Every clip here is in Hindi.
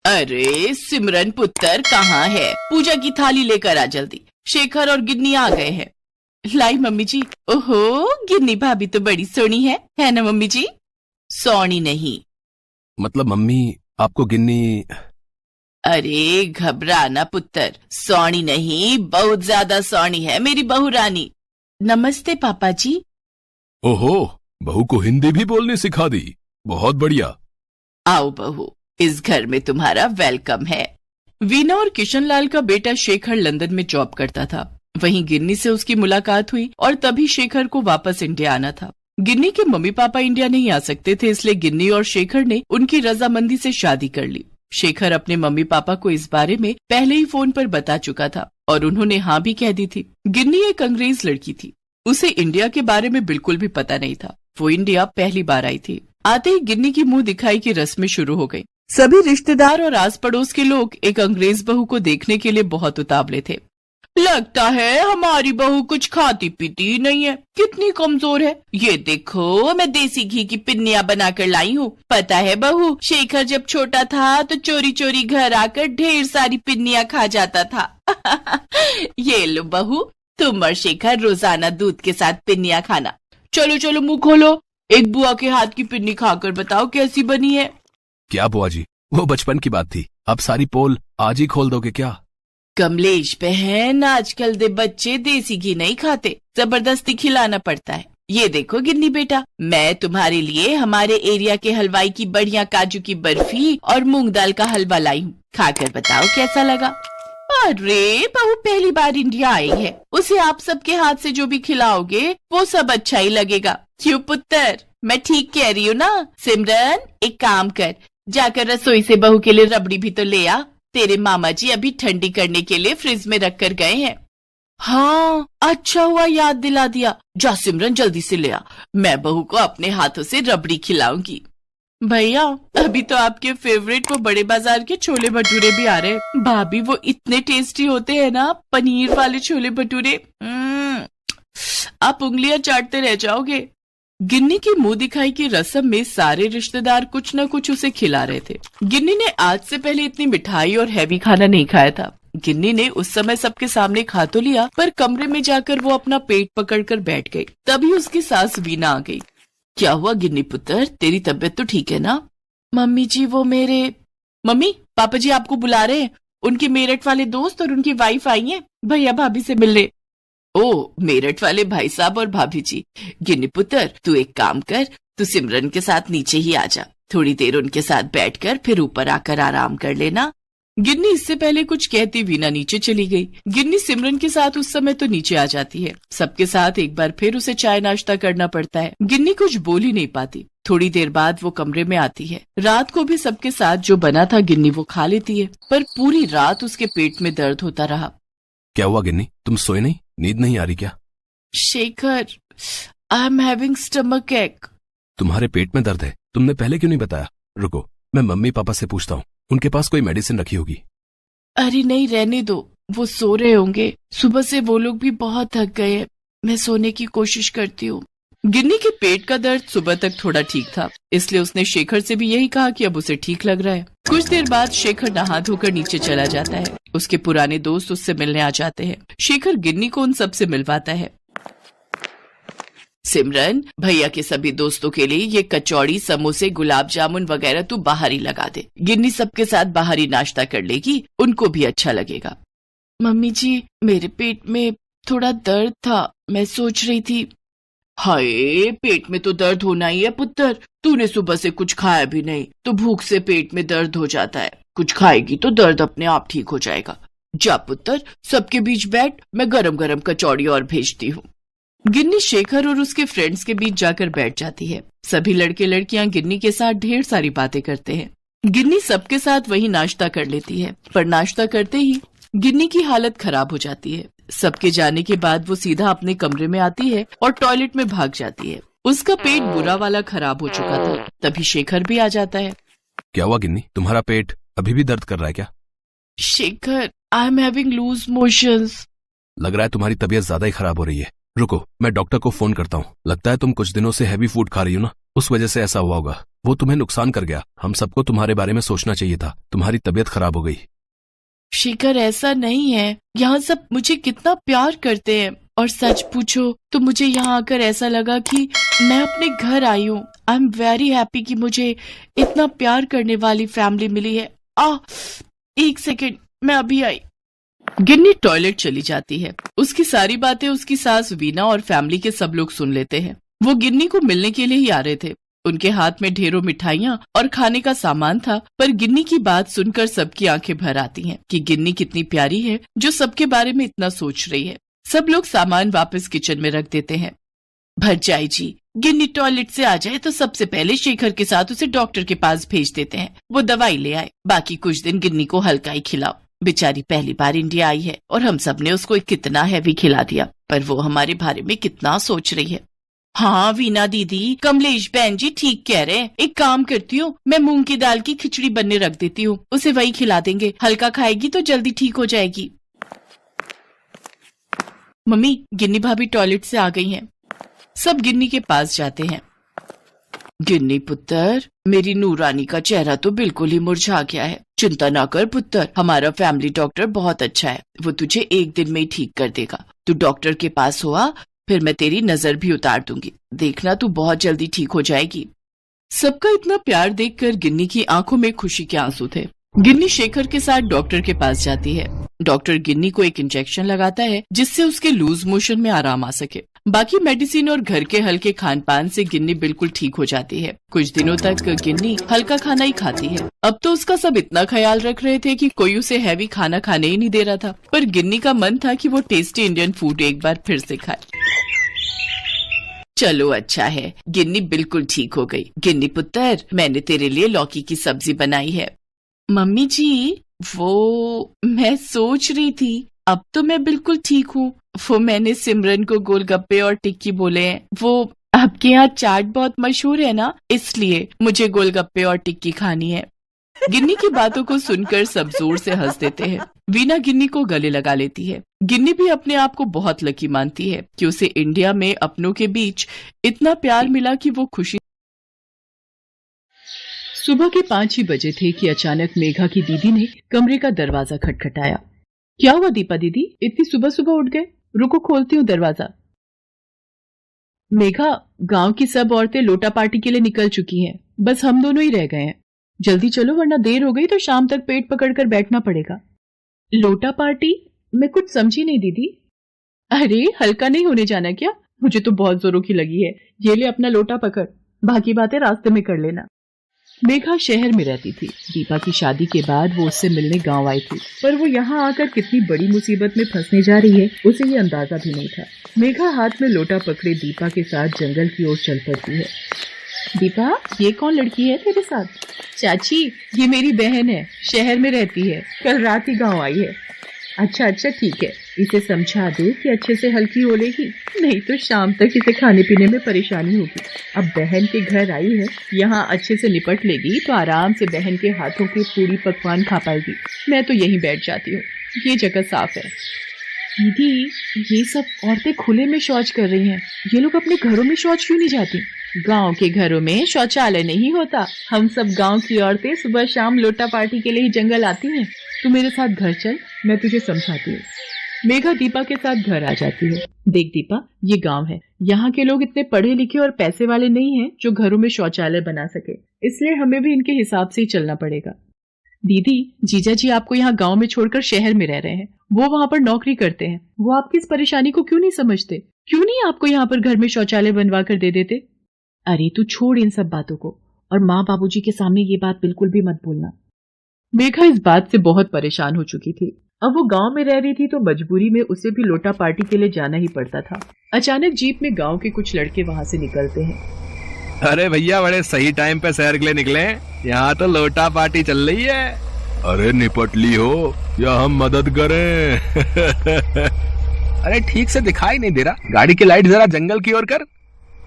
अरे सिमरन पुत्र कहाँ है? पूजा की थाली लेकर आ जल्दी। शेखर और गिन्नी आ गए हैं। लाई मम्मी जी। ओहो, गिन्नी भाभी तो बड़ी सोनी है ना मम्मी जी? सोनी नहीं। मतलब मम्मी आपको गिन्नी? अरे घबराना पुत्र, सोनी नहीं, बहुत ज्यादा सोनी है मेरी बहू रानी। नमस्ते पापा जी। ओहो, बहू को हिंदी भी बोलनी सिखा दी, बहुत बढ़िया। आओ बहू, इस घर में तुम्हारा वेलकम है। वीना और किशनलाल का बेटा शेखर लंदन में जॉब करता था। वहीं गिन्नी से उसकी मुलाकात हुई और तभी शेखर को वापस इंडिया आना था। गिन्नी के मम्मी पापा इंडिया नहीं आ सकते थे, इसलिए गिन्नी और शेखर ने उनकी रजामंदी से शादी कर ली। शेखर अपने मम्मी पापा को इस बारे में पहले ही फोन पर बता चुका था और उन्होंने हाँ भी कह दी थी। गिन्नी एक अंग्रेज लड़की थी, उसे इंडिया के बारे में बिल्कुल भी पता नहीं था। वो इंडिया पहली बार आई थी। आते ही गिन्नी की मुंह दिखाई की रस्में शुरू हो गई। सभी रिश्तेदार और आस पड़ोस के लोग एक अंग्रेज बहू को देखने के लिए बहुत उतावले थे। लगता है हमारी बहू कुछ खाती पीती ही नहीं है, कितनी कमजोर है। ये देखो, मैं देसी घी की पिन्नियां बनाकर लाई हूँ। पता है बहू, शेखर जब छोटा था तो चोरी चोरी घर आकर ढेर सारी पिन्नियां खा जाता था। ये लो बहू, तुम और शेखर रोजाना दूध के साथ पिन्नियां खाना। चलो चलो मुंह खोलो, एक बुआ के हाथ की पिन्नी खाकर बताओ कैसी बनी है। क्या बुआ जी, वो बचपन की बात थी, अब सारी पोल आज ही खोल दोगे क्या? कमलेश बहन, आजकल दे बच्चे देसी घी नहीं खाते, जबरदस्ती खिलाना पड़ता है। ये देखो गिन्नी बेटा, मैं तुम्हारे लिए हमारे एरिया के हलवाई की बढ़िया काजू की बर्फी और मूंग दाल का हलवा लाई हूँ, खाकर बताओ कैसा लगा। अरे बहू पहली बार इंडिया आई है, उसे आप सबके हाथ से जो भी खिलाओगे वो सब अच्छा ही लगेगा। क्यों पुत्र, मैं ठीक कह रही हूँ ना? सिमरन एक काम कर, जाकर रसोई से बहू के लिए रबड़ी भी तो ले आ। तेरे मामा जी अभी ठंडी करने के लिए फ्रिज में रख कर गए हैं। हाँ, अच्छा हुआ याद दिला दिया। जा सिमरन जल्दी से ले आ, मैं बहू को अपने हाथों से रबड़ी खिलाऊंगी। भैया अभी तो आपके फेवरेट वो बड़े बाजार के छोले भटूरे भी आ रहे हैं। भाभी वो इतने टेस्टी होते हैं ना, पनीर वाले छोले भटूरे। आप उंगलियां चाटते रह जाओगे। गिन्नी की मुंह दिखाई की रस्म में सारे रिश्तेदार कुछ न कुछ उसे खिला रहे थे। गिन्नी ने आज से पहले इतनी मिठाई और हैवी खाना नहीं खाया था। गिन्नी ने उस समय सबके सामने खा तो लिया, पर कमरे में जाकर वो अपना पेट पकड़कर बैठ गई। तभी उसकी सास वीना आ गई। क्या हुआ गिन्नी पुत्र, तेरी तबीयत तो ठीक है ना? मम्मी जी वो मेरे मम्मी पापा जी आपको बुला रहे हैं। उनके मेरठ वाले दोस्त और उनकी वाइफ आई हैं भैया भाभी से मिलने। ओ, मेरठ वाले भाई साहब और भाभी जी। गिन्नी पुत्र तू एक काम कर, तू सिमरन के साथ नीचे ही आ जा, थोड़ी देर उनके साथ बैठकर फिर ऊपर आकर आराम कर लेना। गिन्नी इससे पहले कुछ कहती वीना नीचे चली गई। गिन्नी सिमरन के साथ उस समय तो नीचे आ जाती है। सबके साथ एक बार फिर उसे चाय नाश्ता करना पड़ता है। गिन्नी कुछ बोल ही नहीं पाती। थोड़ी देर बाद वो कमरे में आती है। रात को भी सबके साथ जो बना था गिन्नी वो खा लेती है, पर पूरी रात उसके पेट में दर्द होता रहा। क्या हुआ गिन्नी, तुम सोए नहीं? नींद नहीं आ रही क्या? Shekhar, I am having stomach एक। तुम्हारे पेट में दर्द है, तुमने पहले क्यों नहीं बताया? रुको, मैं मम्मी पापा से पूछता हूँ, उनके पास कोई मेडिसिन रखी होगी। अरे नहीं, रहने दो, वो सो रहे होंगे। सुबह से वो लोग भी बहुत थक गए हैं, मैं सोने की कोशिश करती हूँ। गिन्नी के पेट का दर्द सुबह तक थोड़ा ठीक था, इसलिए उसने शेखर से भी यही कहा कि अब उसे ठीक लग रहा है। कुछ देर बाद शेखर नहा धोकर नीचे चला जाता है। उसके पुराने दोस्त उससे मिलने आ जाते हैं। शेखर गिन्नी को उन सबसे मिलवाता है। सिमरन, भैया के सभी दोस्तों के लिए ये कचौड़ी, समोसे, गुलाब जामुन वगैरह तू बाहर ही लगा दे। गिन्नी सबके साथ बाहर ही नाश्ता कर लेगी, उनको भी अच्छा लगेगा। मम्मी जी मेरे पेट में थोड़ा दर्द था, मैं सोच रही थी। हाय, पेट में तो दर्द होना ही है पुत्र, तूने सुबह से कुछ खाया भी नहीं, तो भूख से पेट में दर्द हो जाता है। कुछ खाएगी तो दर्द अपने आप ठीक हो जाएगा। जा पुत्र, सबके बीच बैठ, मैं गरम गरम कचौड़ी और भेजती हूँ। गिन्नी शेखर और उसके फ्रेंड्स के बीच जाकर बैठ जाती है। सभी लड़के लड़कियां गिन्नी के साथ ढेर सारी बातें करते हैं। गिन्नी सबके साथ वही नाश्ता कर लेती है, पर नाश्ता करते ही गिन्नी की हालत खराब हो जाती है। सबके जाने के बाद वो सीधा अपने कमरे में आती है और टॉयलेट में भाग जाती है। उसका पेट बुरा वाला खराब हो चुका था। तभी शेखर भी आ जाता है। क्या हुआ गिन्नी, तुम्हारा पेट अभी भी दर्द कर रहा है क्या? Shekhar, I am having loose motions. लग रहा है तुम्हारी तबीयत ज्यादा ही खराब हो रही है। रुको, मैं डॉक्टर को फोन करता हूँ। लगता है तुम कुछ दिनों से हैवी फूड खा रही हो ना, उस वजह से ऐसा हुआ होगा। वो तुम्हें नुकसान कर गया। हम सबको तुम्हारे बारे में सोचना चाहिए था। तुम्हारी तबीयत खराब हो गई। शेखर, ऐसा नहीं है। यहाँ सब मुझे कितना प्यार करते हैं, और सच पूछो तो मुझे यहाँ आकर ऐसा लगा कि मैं अपने घर आई हूँ। आई एम वेरी हैप्पी कि मुझे इतना प्यार करने वाली फैमिली मिली है। एक सेकेंड, मैं अभी आई। गिन्नी टॉयलेट चली जाती है। उसकी सारी बातें उसकी सास वीना और फैमिली के सब लोग सुन लेते हैं। वो गिन्नी को मिलने के लिए ही आ रहे थे। उनके हाथ में ढेरों मिठाइयाँ और खाने का सामान था, पर गिन्नी की बात सुनकर सबकी आंखें भर आती हैं कि गिन्नी कितनी प्यारी है जो सबके बारे में इतना सोच रही है। सब लोग सामान वापस किचन में रख देते हैं। भरजाई जी, गिन्नी टॉयलेट से आ जाए तो सबसे पहले शेखर के साथ उसे डॉक्टर के पास भेज देते हैं। वो दवाई ले आए। बाकी कुछ दिन गिन्नी को हल्का ही खिलाओ। बेचारी पहली बार इंडिया आई है और हम सब ने उसको कितना हैवी खिला दिया, पर वो हमारे बारे में कितना सोच रही है। हाँ वीना दीदी, कमलेश बहन जी ठीक कह रहे हैं। एक काम करती हूँ, मैं मूंग की दाल की खिचड़ी बनने रख देती हूँ, उसे वही खिला देंगे। हल्का खाएगी तो जल्दी ठीक हो जाएगी। मम्मी, गिन्नी भाभी टॉयलेट से आ गई हैं। सब गिन्नी के पास जाते हैं। गिन्नी पुत्र, मेरी नूरानी का चेहरा तो बिल्कुल ही मुरझा गया है। चिंता ना कर पुत्र, हमारा फैमिली डॉक्टर बहुत अच्छा है। वो तुझे एक दिन में ही ठीक कर देगा। तू डॉक्टर के पास हुआ, फिर मैं तेरी नजर भी उतार दूंगी। देखना, तू बहुत जल्दी ठीक हो जाएगी। सबका इतना प्यार देखकर गिन्नी की आंखों में खुशी के आंसू थे। गिन्नी शेखर के साथ डॉक्टर के पास जाती है। डॉक्टर गिन्नी को एक इंजेक्शन लगाता है जिससे उसके लूज मोशन में आराम आ सके। बाकी मेडिसिन और घर के हल्के खान पान से गिन्नी बिल्कुल ठीक हो जाती है। कुछ दिनों तक गिन्नी हल्का खाना ही खाती है। अब तो उसका सब इतना ख्याल रख रहे थे कि कोई उसे हैवी खाना खाने ही नहीं दे रहा था, पर गिन्नी का मन था कि वो टेस्टी इंडियन फूड एक बार फिर से खाए। चलो अच्छा है, गिन्नी बिल्कुल ठीक हो गई। गिन्नी पुत्र, मैंने तेरे लिए लौकी की सब्जी बनाई है। मम्मी जी, वो मैं सोच रही थी, अब तो मैं बिल्कुल ठीक हूँ। वो मैंने सिमरन को गोलगप्पे और टिक्की बोले हैं। वो आपके यहाँ चाट बहुत मशहूर है ना, इसलिए मुझे गोलगप्पे और टिक्की खानी है। गिन्नी की बातों को सुनकर सब जोर से हंस देते हैं। वीना गिन्नी को गले लगा लेती है। गिन्नी भी अपने आप को बहुत लकी मानती है कि उसे इंडिया में अपनों के बीच इतना प्यार मिला कि वो खुशी। सुबह के 5 ही बजे थे कि अचानक मेघा की दीदी ने कमरे का दरवाजा खटखटाया। क्या हुआ दीपा दीदी, इतनी सुबह सुबह उठ गए? रुको, खोलती हूँ दरवाजा। मेघा, गांव की सब औरतें लोटा पार्टी के लिए निकल चुकी हैं, बस हम दोनों ही रह गए हैं। जल्दी चलो वरना देर हो गई तो शाम तक पेट पकड़कर बैठना पड़ेगा। लोटा पार्टी? मैं कुछ समझी नहीं दीदी। अरे हल्का नहीं होने जाना क्या? मुझे तो बहुत जोरों की लगी है। ये ले अपना लोटा पकड़, बाकी बातें रास्ते में कर लेना। मेघा शहर में रहती थी। दीपा की शादी के बाद वो उससे मिलने गांव आई थी, पर वो यहाँ आकर कितनी बड़ी मुसीबत में फंसने जा रही है उसे ये अंदाजा भी नहीं था। मेघा हाथ में लोटा पकड़े दीपा के साथ जंगल की ओर चल पड़ती है। दीपा, ये कौन लड़की है तेरे साथ? चाची, ये मेरी बहन है, शहर में रहती है, कल रात ही गाँव आई है। अच्छा अच्छा ठीक है, इसे समझा दे कि अच्छे से हल्की हो लेगी, नहीं तो शाम तक इसे खाने पीने में परेशानी होगी। अब बहन के घर आई है, यहाँ अच्छे से निपट लेगी तो आराम से बहन के हाथों के पूरी पकवान खा पाएगी। मैं तो यहीं बैठ जाती हूँ, ये जगह साफ है। दीदी, ये सब औरतें खुले में शौच कर रही हैं, ये लोग अपने घरों में शौच क्यों नहीं जाती? गांव के घरों में शौचालय नहीं होता। हम सब गांव की औरतें सुबह शाम लोटा पार्टी के लिए ही जंगल आती हैं। तू मेरे साथ घर चल, मैं तुझे समझाती हूँ। मेघा दीपा के साथ घर आ जाती है। देख दीपा, ये गांव है, यहाँ के लोग इतने पढ़े लिखे और पैसे वाले नहीं हैं जो घरों में शौचालय बना सके, इसलिए हमें भी इनके हिसाब से ही चलना पड़ेगा। दीदी, जीजा जी आपको यहाँ गांव में छोड़कर शहर में रह रहे हैं, वो वहाँ पर नौकरी करते हैं, वो आपकी इस परेशानी को क्यों नहीं समझते? क्यों नहीं आपको यहाँ पर घर में शौचालय बनवा कर दे देते? अरे तू छोड़ इन सब बातों को, और माँ बाबूजी के सामने ये बात बिल्कुल भी मत बोलना। मेघा इस बात से बहुत परेशान हो चुकी थी। अब वो गांव में रह रही थी तो मजबूरी में उसे भी लोटा पार्टी के लिए जाना ही पड़ता था। अचानक जीप में गांव के कुछ लड़के वहां से निकलते हैं। अरे भैया, बड़े सही टाइम पे शहर के लिए निकले। यहाँ तो लोटा पार्टी चल रही है। अरे निपट ली हो या हम मदद करें? अरे ठीक से दिखाई नहीं दे रहा, गाड़ी की लाइट जरा जंगल की ओर कर।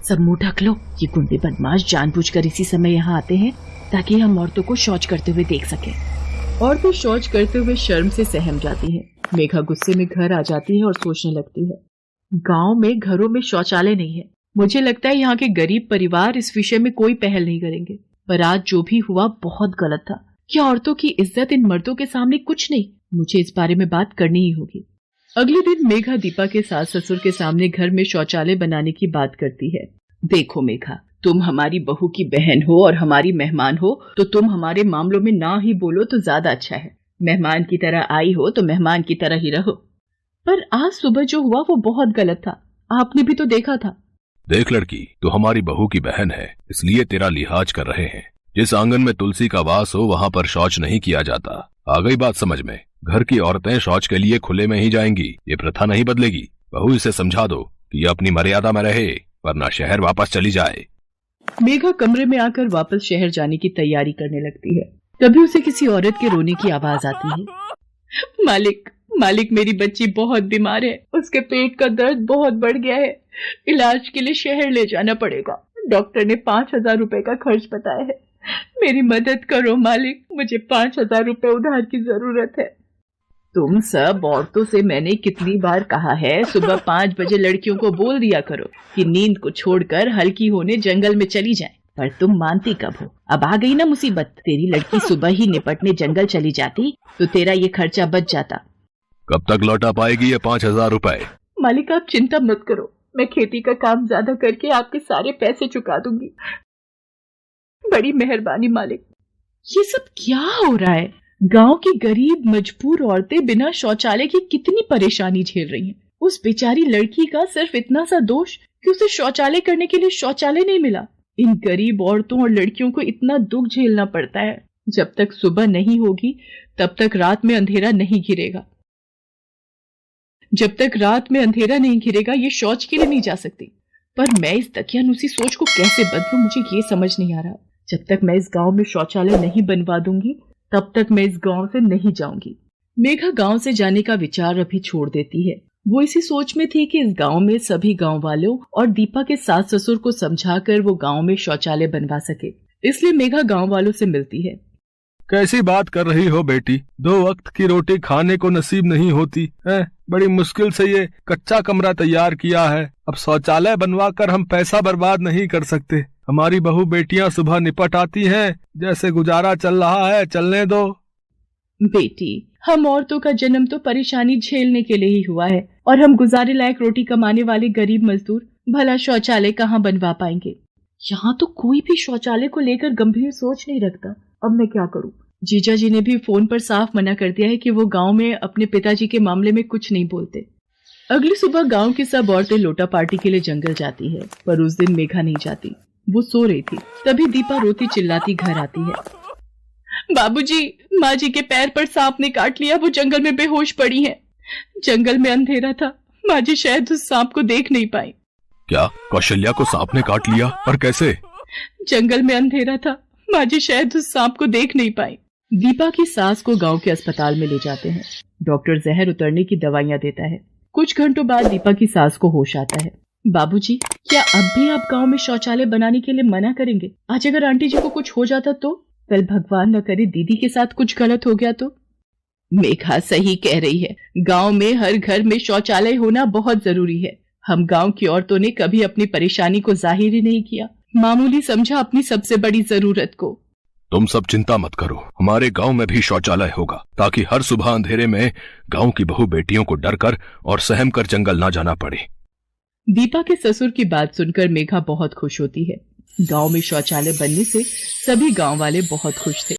सब मुंह ढक लो, ये गुंडे बदमाश जानबूझकर इसी समय यहाँ आते हैं ताकि हम औरतों को शौच करते हुए देख सकें। औरतें शौच करते हुए शर्म से सहम जाती हैं। मेघा गुस्से में घर आ जाती है और सोचने लगती है, गांव में घरों में शौचालय नहीं है, मुझे लगता है यहाँ के गरीब परिवार इस विषय में कोई पहल नहीं करेंगे, पर आज जो भी हुआ बहुत गलत था। क्या औरतों की इज्जत इन मर्दों के सामने कुछ नहीं? मुझे इस बारे में बात करनी ही होगी। अगले दिन मेघा दीपा के सास ससुर के सामने घर में शौचालय बनाने की बात करती है। देखो मेघा, तुम हमारी बहू की बहन हो और हमारी मेहमान हो, तो तुम हमारे मामलों में ना ही बोलो तो ज्यादा अच्छा है। मेहमान की तरह आई हो तो मेहमान की तरह ही रहो। पर आज सुबह जो हुआ वो बहुत गलत था, आपने भी तो देखा था। देख लड़की, तो हमारी बहू की बहन है, इसलिए तेरा लिहाज कर रहे हैं। जिस आंगन में तुलसी का वास हो वहाँ पर शौच नहीं किया जाता। आ गई बात समझ में? घर की औरतें शौच के लिए खुले में ही जाएंगी, ये प्रथा नहीं बदलेगी। बहू इसे समझा दो कि ये अपनी मर्यादा में रहे, वरना शहर वापस चली जाए। मेघा कमरे में आकर वापस शहर जाने की तैयारी करने लगती है। तभी उसे किसी औरत के रोने की आवाज आती है। मालिक, मेरी बच्ची बहुत बीमार है, उसके पेट का दर्द बहुत बढ़ गया है, इलाज के लिए शहर ले जाना पड़ेगा। डॉक्टर ने 5,000 रुपए का खर्च बताया है। मेरी मदद करो मालिक, मुझे 5,000 रुपए उधार की जरूरत है। तुम सब औरतों से मैंने कितनी बार कहा है, सुबह 5 बजे लड़कियों को बोल दिया करो कि नींद को छोड़कर हल्की होने जंगल में चली जाए, पर तुम मानती कब हो? अब आ गई ना मुसीबत। तेरी लड़की सुबह ही निपटने जंगल चली जाती तो तेरा ये खर्चा बच जाता। कब तक लौटा पाएगी ये 5,000 रुपए? मालिक आप चिंता मत करो, मैं खेती का काम ज्यादा करके आपके सारे पैसे चुका दूंगी। बड़ी मेहरबानी मालिक। ये सब क्या हो रहा है? गांव की गरीब मजबूर औरतें बिना शौचालय की कितनी परेशानी झेल रही हैं। उस बेचारी लड़की का सिर्फ इतना सा दोष कि उसे शौचालय करने के लिए शौचालय नहीं मिला। इन गरीब औरतों और लड़कियों को इतना दुख झेलना पड़ता है। जब तक सुबह नहीं होगी तब तक रात में अंधेरा नहीं घिरेगा। जब तक रात में अंधेरा नहीं घिरेगा ये शौच के लिए नहीं जा सकती। पर मैं इस दकियानुसी सोच को कैसे बदलूं, मुझे ये समझ नहीं आ रहा। जब तक मैं इस गांव में शौचालय नहीं बनवा दूंगी तब तक मैं इस गांव से नहीं जाऊंगी। मेघा गांव से जाने का विचार अभी छोड़ देती है। वो इसी सोच में थी कि इस गांव में सभी गांव वालों और दीपा के सास ससुर को समझाकर वो गांव में शौचालय बनवा सके। इसलिए मेघा गांव वालों से मिलती है। कैसी बात कर रही हो बेटी? 2 वक्त की रोटी खाने को नसीब नहीं होती है। बड़ी मुश्किल से ये कच्चा कमरा तैयार किया है, अब शौचालय बनवा कर हम पैसा बर्बाद नहीं कर सकते। हमारी बहू बेटियां सुबह निपट आती हैं, जैसे गुजारा चल रहा है चलने दो। बेटी, हम औरतों का जन्म तो परेशानी झेलने के लिए ही हुआ है, और हम गुजारे लायक रोटी कमाने वाले गरीब मजदूर भला शौचालय कहाँ बनवा पाएंगे? यहाँ तो कोई भी शौचालय को लेकर गंभीर सोच नहीं रखता। अब मैं क्या करूँ? जीजा जी ने भी फोन पर साफ मना कर दिया है कि वो गांव में अपने पिताजी के मामले में कुछ नहीं बोलते। अगली सुबह गांव की सब औरतें लोटा पार्टी के लिए जंगल जाती है, पर उस दिन मेघा नहीं जाती। वो सो रही थी। तभी दीपा रोती चिल्लाती घर आती है। बाबूजी, माँ जी के पैर पर सांप ने काट लिया, वो जंगल में बेहोश पड़ी हैं। जंगल में अंधेरा था, माँ जी शायद उस सांप को देख नहीं पाई। क्या कौशल्या को सांप ने काट लिया? और कैसे? जंगल में अंधेरा था, माँ जी शायद उस सांप को देख नहीं पाई। दीपा की सास को गांव के अस्पताल में ले जाते हैं। डॉक्टर जहर उतरने की दवाइयां देता है। कुछ घंटों बाद दीपा की सास को होश आता है। बाबूजी, क्या अब भी आप गांव में शौचालय बनाने के लिए मना करेंगे? आज अगर आंटी जी को कुछ हो जाता तो? कल भगवान न करे दीदी के साथ कुछ गलत हो गया तो? मेघा सही कह रही है, गांव में हर घर में शौचालय होना बहुत जरूरी है। हम गांव की औरतों ने कभी अपनी परेशानी को जाहिर ही नहीं किया, मामूली समझा अपनी सबसे बड़ी जरूरत को। तुम सब चिंता मत करो, हमारे गांव में भी शौचालय होगा, ताकि हर सुबह अंधेरे में गांव की बहू बेटियों को डर कर और सहम कर जंगल ना जाना पड़े। दीपा के ससुर की बात सुनकर मेघा बहुत खुश होती है। गांव में शौचालय बनने से सभी गांव वाले बहुत खुश थे।